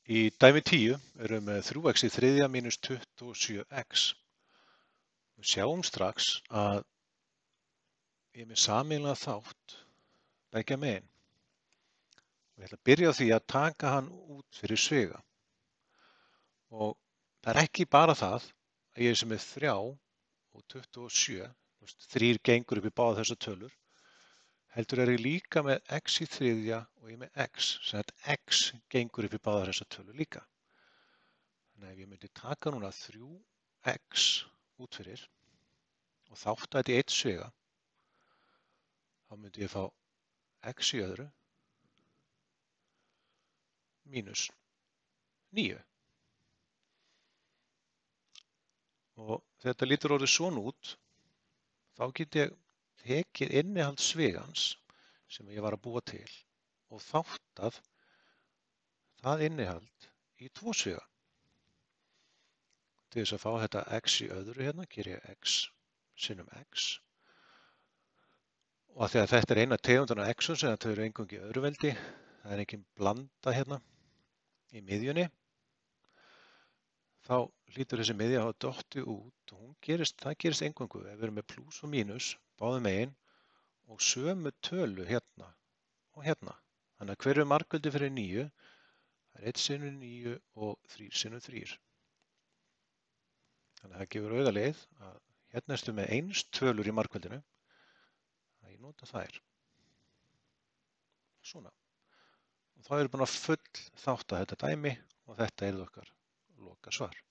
Í dæmi 10 erum við með 3x í þriðja mínus 27x. Við sjáum strax að ég er með sameiginlega þátt beggja megin. Og ég ætla að byrja á því að taka hann út fyrir sviga. Og það er ekki bara það að ég er sem með 3 og 27, 3 gengur upp í báða þessar tölur, heldur er ég líka með x í þriðja og ég er með x, sem að x gengur upp í báða þessar tölur líka. Þannig að ef ég myndi taka núna 3x út fyrir og þátta þetta í eitt sviga, þá myndi ég fá x í öðru mínus 9. Og þetta lítur orðið svona út, þá get ég tekið innihald svigans sem ég var að búa til og þáttað það innihald í 2 sviga. Til þess að fá þetta x í öðru hérna, ger ég x sinnum x. Og af því að þetta er eina tegundin af x-um sem þau eru eingöngu í öðruveldi, það er engin blanda hérna í miðjunni, þá hlýtur þessi miðja að hafa dottið út og það gerist eingöngu ef við erum með plús og mínus báðum megin og sömu tölu hérna og hérna. Þannig að hver er margfeldi fyrir 9? Það er 1 sinnum 9 og 3 sinnum 3. Þannig að það gefur augaleið að hérna ertu með eins tölur í margfeldinu, að ég nota þær. Svona. Og þá erum við búin að full þátta þetta dæmi og þetta er okkar lokasvar.